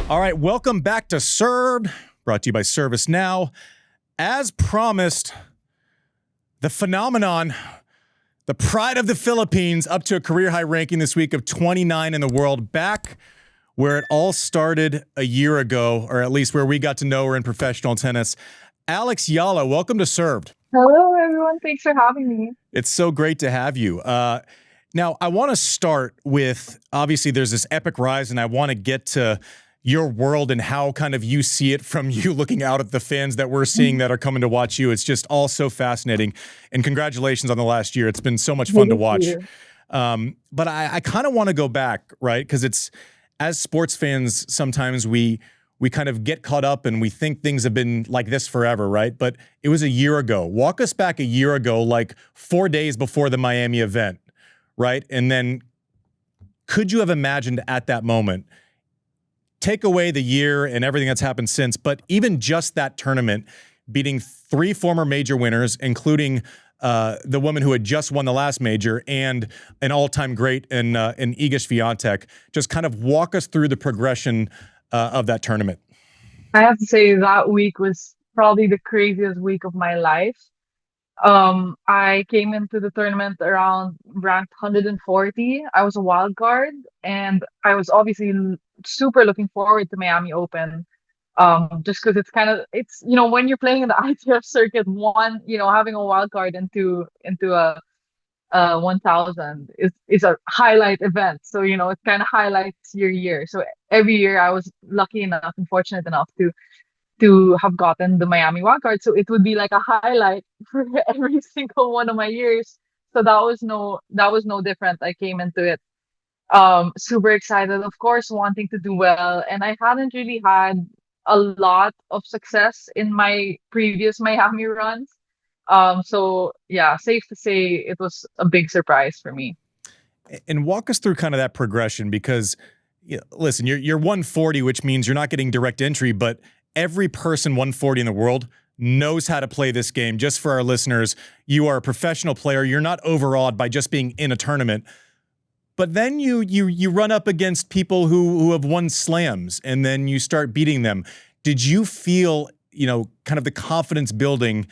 All right, welcome back to Served, brought to you by Service Now. As promised, the phenomenon, the pride of the Philippines, up to a career-high ranking this week of 29 in the world, back where it all started a year ago, or at least where we got to know her in professional tennis. Alex Eala, welcome to Served. Hello, everyone. Thanks for having me. It's so great to have you. Now, I want to start with, obviously, there's this epic rise, and I want to get to your world and how kind of you see it from you looking out at the fans that we're seeing that are coming to watch you. It's just all so fascinating. And congratulations on the last year. It's been so much fun to watch. But I kind of want to go back, right? Because it's, as sports fans, sometimes we kind of get caught up and we think things have been like this forever, right? But it was a year ago. Walk us back a year ago, like 4 days before the Miami event, right? And then could you have imagined at that moment, take away the year and everything that's happened since, but even just that tournament, beating 3 former major winners, including the woman who had just won the last major and an all-time great in Iga Świątek, just kind of walk us through the progression of that tournament. I have to say that week was probably the craziest week of my life. I came into the tournament around ranked 140. I was a wild card, and I was obviously super looking forward to Miami Open. Just because it's when you're playing in the ITF circuit, having a wild card into a 1000 is a highlight event. So it kind of highlights your year. So every year I was lucky enough and fortunate enough to have gotten the Miami wildcard. So it would be like a highlight for every single one of my years. So that was no different. I came into it super excited, of course, wanting to do well. And I hadn't really had a lot of success in my previous Miami runs. So yeah, safe to say it was a big surprise for me. And walk us through kind of that progression, because listen, you're 140, which means you're not getting direct entry, but every person 140 in the world knows how to play this game. Just for our listeners, you are a professional player. You're not overawed by just being in a tournament. But then you run up against people who have won slams, and then you start beating them. Did you feel, kind of the confidence building?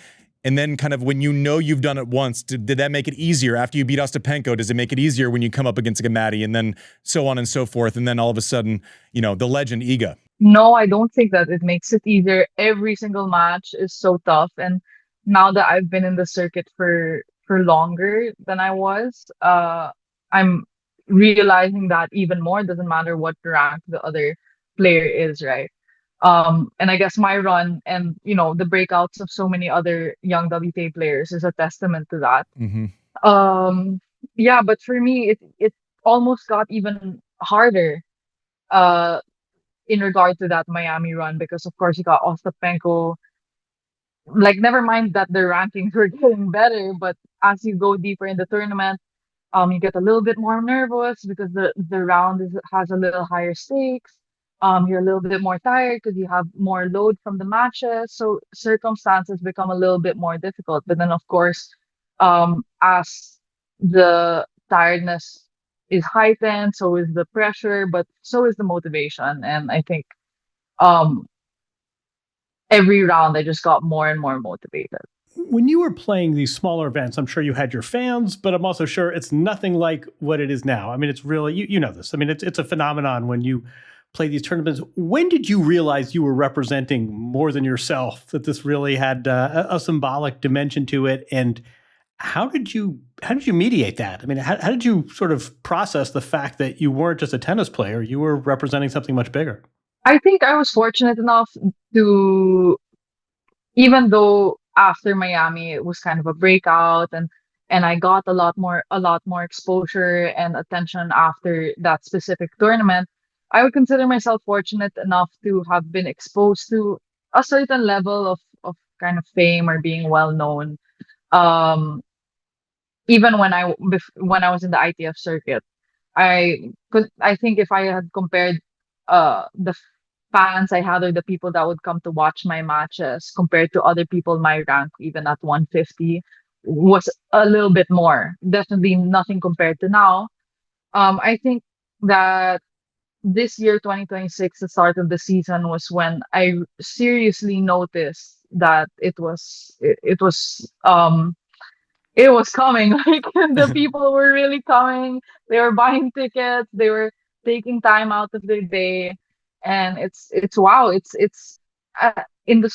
And then kind of when you've done it once, did that make it easier after you beat Ostapenko? Does it make it easier when you come up against a Maddie, and then so on and so forth? And then all of a sudden, the legend Iga. No, I don't think that it makes it easier. Every single match is so tough. And now that I've been in the circuit for longer than I was, I'm realizing that even more. It doesn't matter what rank the other player is, right? And I guess my run and the breakouts of so many other young WTA players is a testament to that. Yeah, but for me, it almost got even harder in regard to that Miami run, because of course you got Ostapenko. Like, never mind that the rankings were getting better, but as you go deeper in the tournament, you get a little bit more nervous because the round has a little higher stakes. You're a little bit more tired because you have more load from the matches. So circumstances become a little bit more difficult. But then, of course, as the tiredness is heightened, so is the pressure, but so is the motivation. And I think every round I just got more and more motivated. When you were playing these smaller events, I'm sure you had your fans, but I'm also sure it's nothing like what it is now. I mean, it's really, you know this. I mean, it's a phenomenon when you play these tournaments. When did you realize you were representing more than yourself, that this really had a symbolic dimension to it? And how did you mediate that? I mean, how did you sort of process the fact that you weren't just a tennis player, you were representing something much bigger? I think I was fortunate enough to, even though after Miami it was kind of a breakout, and I got a lot more exposure and attention after that specific tournament, I would consider myself fortunate enough to have been exposed to a certain level of kind of fame or being well known. Even when I was in the ITF circuit, I think if I had compared the fans I had, or the people that would come to watch my matches, compared to other people my rank, even at 150, was a little bit more. Definitely nothing compared to now. I think that this year, 2026, the start of the season was when I seriously noticed that it was coming. Like the people were really coming. They were buying tickets. They were taking time out of their day, and it's wow. It's in the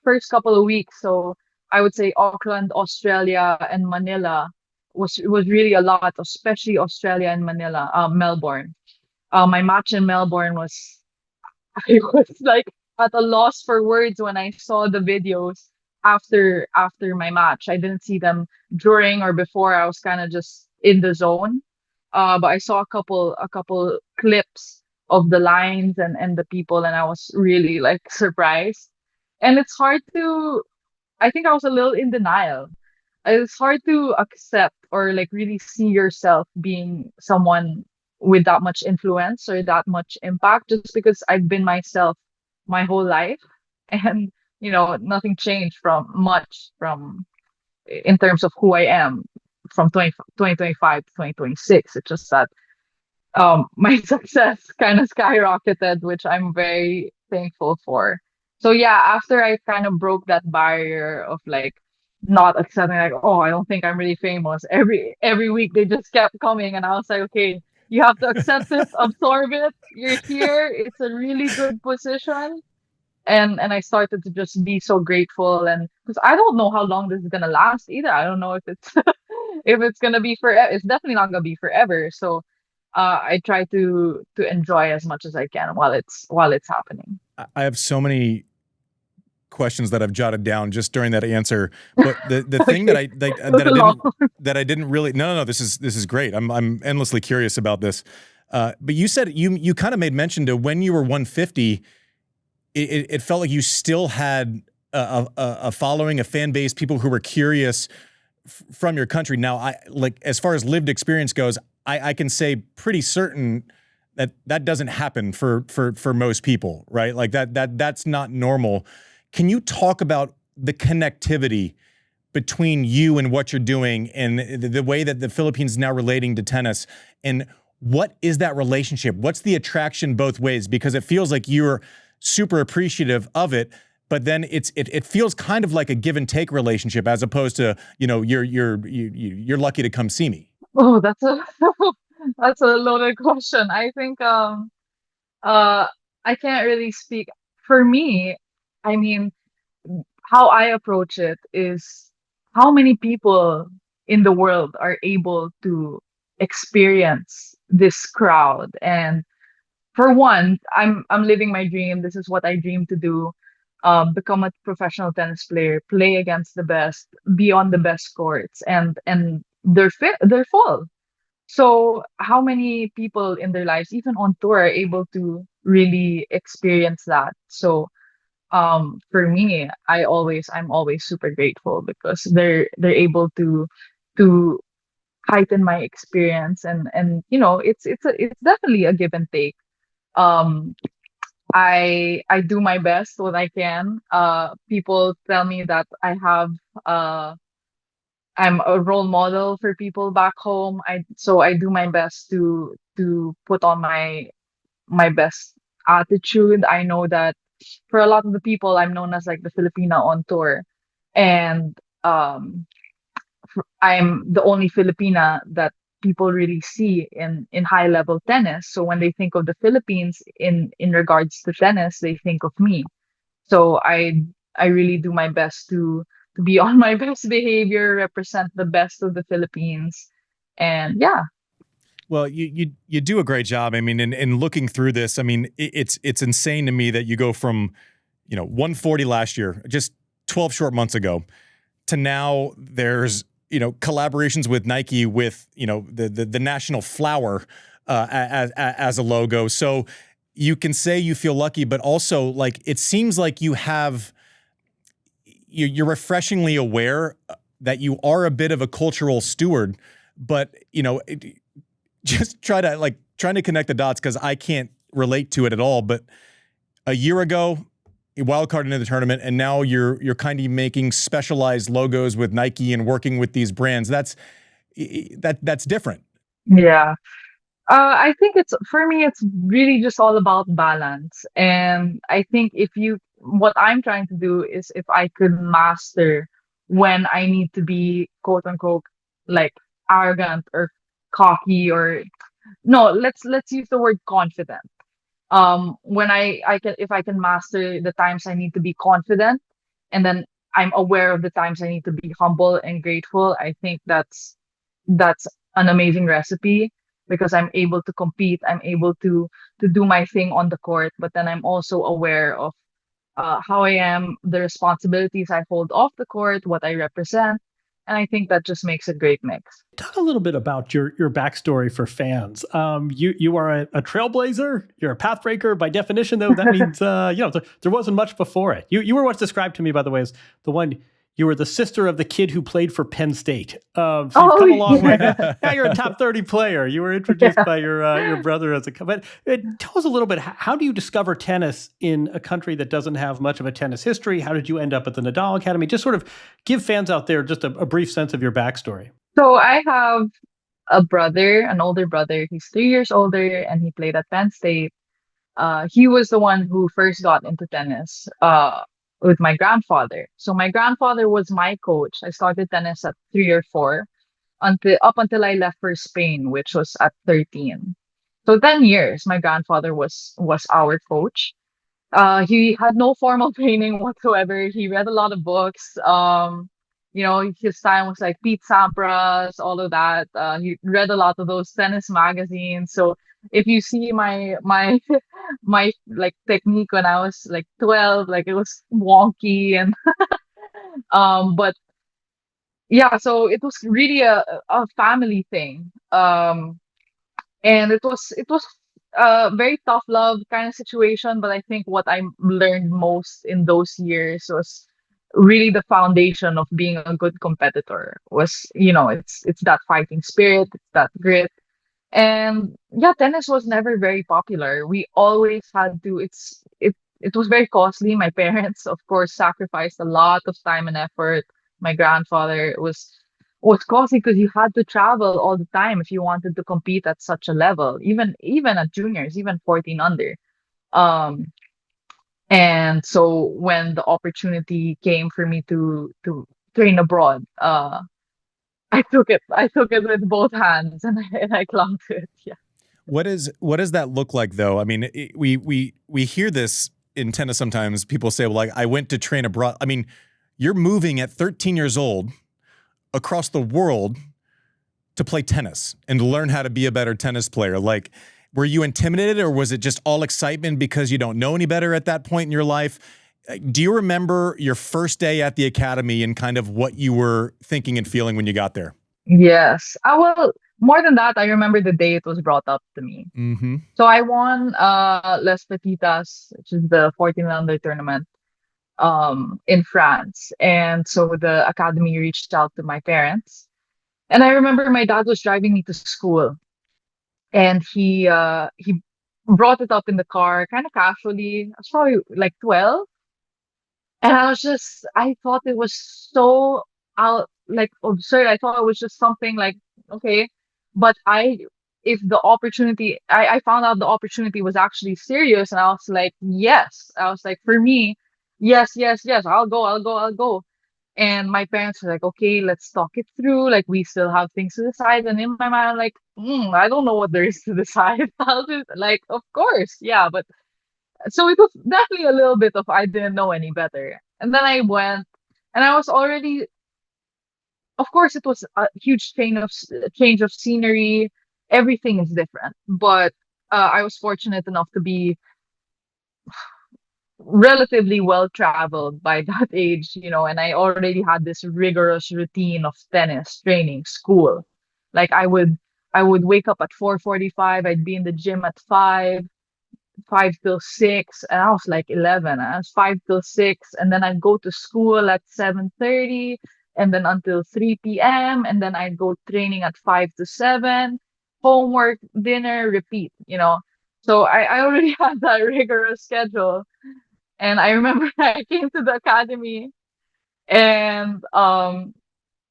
first couple of weeks. So I would say Auckland, Australia, and Manila was really a lot, especially Australia and Manila, Melbourne. My match in Melbourne was I was like at a loss for words when I saw the videos after my match. I didn't see them during or before. I was kind of just in the zone. But I saw a couple clips of the lines and the people, and I was really like surprised. And it's hard to. I think I was a little in denial. It's hard to accept or like really see yourself being someone with that much influence or that much impact just because I've been myself my whole life. And nothing changed from in terms of who I am from 2025 to 2026. It's just that my success kind of skyrocketed, which I'm very thankful for. So yeah, after I kind of broke that barrier of like not accepting, like, oh, I don't think I'm really famous. Every week they just kept coming, and I was like, okay, you have to accept it, absorb it. You're here. It's a really good position. And I started to just be so grateful, and because I don't know how long this is gonna last either. I don't know if it's if it's gonna be forever. It's definitely not gonna be forever. So I try to enjoy as much as I can while it's happening. I have so many questions that I've jotted down just during that answer, but the thing that I didn't really no this is great. I'm endlessly curious about this. But you said you kind of made mention to when you were 150. It felt like you still had a following, a fan base, people who were curious from your country. Now, as far as lived experience goes, I can say pretty certain that doesn't happen for most people, right? Like that's not normal. Can you talk about the connectivity between you and what you're doing and the way that the Philippines is now relating to tennis? And what is that relationship? What's the attraction both ways? Because it feels like you're super appreciative of it, but then it feels kind of like a give and take relationship as opposed to, you're lucky to come see me. Oh, that's a that's a loaded question. I think I can't really speak for me. I mean, how I approach it is how many people in the world are able to experience this crowd. And for one, I'm living my dream. This is what I dream to do. Become a professional tennis player, play against the best, be on the best courts, and they're full. So how many people in their lives, even on tour, are able to really experience that? So for me, I'm always super grateful because they're able to heighten my experience, and it's definitely a give and take. um I do my best what I can. People tell me that uh I'm a role model for people back home. I do my best to put on my best attitude. I know that for a lot of the people, I'm known as like the Filipina on tour, and I'm the only Filipina that people really see in high level tennis. So when they think of the Philippines in regards to tennis, they think of me. So I really do my best to be on my best behavior, represent the best of the Philippines, and yeah. Well, you do a great job. I mean, in looking through this, I mean, it's insane to me that you go from, 140 last year, just 12 short months ago, to now there's, collaborations with Nike with, the national flower as a logo. So you can say you feel lucky, but also like it seems like you're refreshingly aware that you are a bit of a cultural steward, but just trying to connect the dots because I can't relate to it at all. But a year ago, a wild card into the tournament, and now you're kind of making specialized logos with Nike and working with these brands. That's different. Yeah. I think for me, it's really just all about balance. And I think what I'm trying to do is if I could master when I need to be quote unquote like arrogant or cocky or no, let's use the word confident. When I can if I can master the times I need to be confident, and then I'm aware of the times I need to be humble and grateful, I think that's an amazing recipe because I'm able to compete, I'm able to do my thing on the court, but then I'm also aware of how I am, the responsibilities I hold off the court, what I represent, and I think that just makes a great mix. Talk a little bit about your backstory for fans. You are a trailblazer. You're a pathbreaker by definition, though. That means there wasn't much before it. You were once described to me, by the way, as the one. You were the sister of the kid who played for Penn State. So you've come a long way. Now you're a top 30 player. You were introduced by your brother as a. But tell us a little bit. How do you discover tennis in a country that doesn't have much of a tennis history? How did you end up at the Nadal Academy? Just sort of give fans out there just a brief sense of your backstory. So I have a brother, an older brother. He's 3 years older, and he played at Penn State. He was the one who first got into tennis with my grandfather. So my grandfather was my coach. I started tennis at 3 or 4 until I left for Spain, which was at 13. So 10 years, my grandfather was our coach. He had no formal training whatsoever. He read a lot of books. His time was like Pete Sampras, all of that. He read a lot of those tennis magazines. So if you see my my like technique when I was like 12, like it was wonky and but yeah, so it was really a family thing. And it was a very tough love kind of situation, but I think what I learned most in those years was really the foundation of being a good competitor was, it's that fighting spirit, it's that grit. And yeah, tennis was never very popular. We always had to it was very costly. My parents, of course, sacrificed a lot of time and effort. My grandfather was costly because you had to travel all the time if you wanted to compete at such a level, even at juniors, even 14 under. Um, and so when the opportunity came for me to train abroad, I took it. I took it with both hands, and I clung to it. Yeah. What does that look like though? I mean, we hear this in tennis sometimes. People say, "Well, like I went to train abroad." I mean, you're moving at 13 years old across the world to play tennis and to learn how to be a better tennis player. Like, were you intimidated, or was it just all excitement because you don't know any better at that point in your life? Do you remember your first day at the academy and kind of what you were thinking and feeling when you got there? Yes. Well, more than that, I remember the day it was brought up to me. Mm-hmm. So I won Les Petitas, which is the 14 under tournament in France. And so the academy reached out to my parents. And I remember my dad was driving me to school, and he brought it up in the car kind of casually. I was probably like 12. And I thought it was so out, like absurd. I thought it was just something like, okay. But if the opportunity, I found out the opportunity was actually serious. And I was like, yes. I was like, for me, yes, yes, yes, I'll go, I'll go, I'll go. And my parents were like, okay, let's talk it through. Like, we still have things to decide. And in my mind, I'm like, I don't know what there is to decide. I'll just, like, of course, yeah. But so it was definitely a little bit of I didn't know any better. And then I went, and I was already, of course, it was a huge change of scenery. Everything is different, but I was fortunate enough to be relatively well traveled by that age, and I already had this rigorous routine of tennis training, school. Like I would wake up at 4:45. I'd be in the gym at 5 till 6, and I was like 11. I was 5 till 6, and then I'd go to school at 7:30, and then until 3 p.m., and then I'd go training at 5 to 7, homework, dinner, repeat. So I already had that rigorous schedule. And I remember I came to the academy, and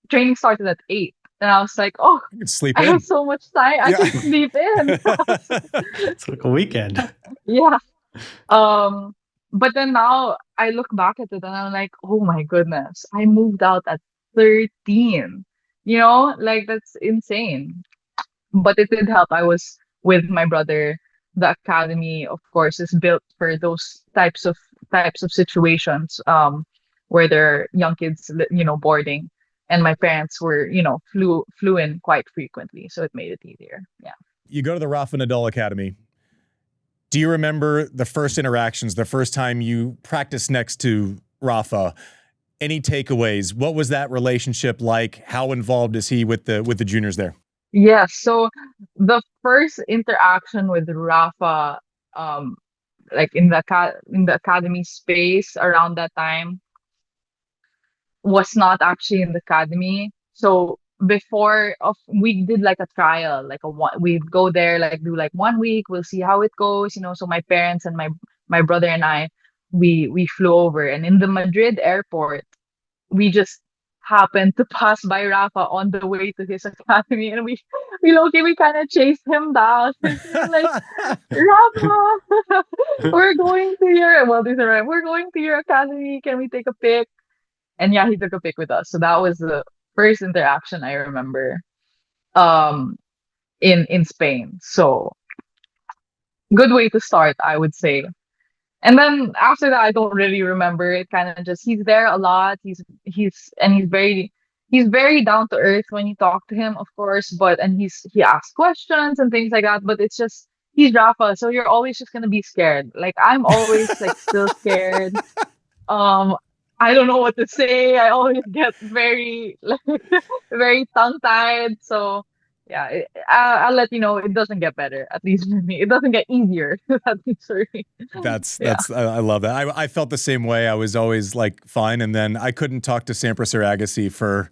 training started at 8. And I was like, oh, You can sleep I in. have so much time. I can sleep in. It's like a weekend. Yeah. But then now I look back at it and I'm like, oh my goodness, I moved out at 13. You know, like that's insane. But it did help. I was with my brother. The academy, of course, is built for those types of situations, where there are young kids, boarding, and my parents were, flew in quite frequently, so it made it easier. Yeah. You go to the Rafa Nadal Academy. Do you remember the first interactions, the first time you practiced next to Rafa? Any takeaways? What was that relationship like? How involved is he with the juniors there? Yeah. So the first interaction with Rafa, like in the academy space around that time, was not actually in the academy. So we did like a trial, like we'd go there, like do like 1 week, we'll see how it goes. So my parents and my brother and I, we flew over, and in the Madrid airport, we just happened to pass by Rafa on the way to his academy, and we kind of chased him down. We were like, Rafa, we're going to your academy. Can we take a pic? And yeah, he took a pic with us. So that was the first interaction I remember, in Spain. So good way to start, I would say. And then after that, I don't really remember. It kind of just, he's there a lot. He's very down to earth when you talk to him, of course. And he asks questions and things like that. But it's just, he's Rafa, so you're always just gonna be scared. Like I'm always like still scared. I don't know what to say. I always get very very tongue tied. So yeah, I'll let you know. It doesn't get better, at least for me. It doesn't get easier, at least for me. That's I love that. I felt the same way. I was always like fine, and then I couldn't talk to Sampras or Agassi for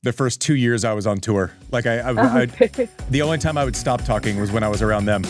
the first 2 years I was on tour. Like Okay. the only time I would stop talking was when I was around them.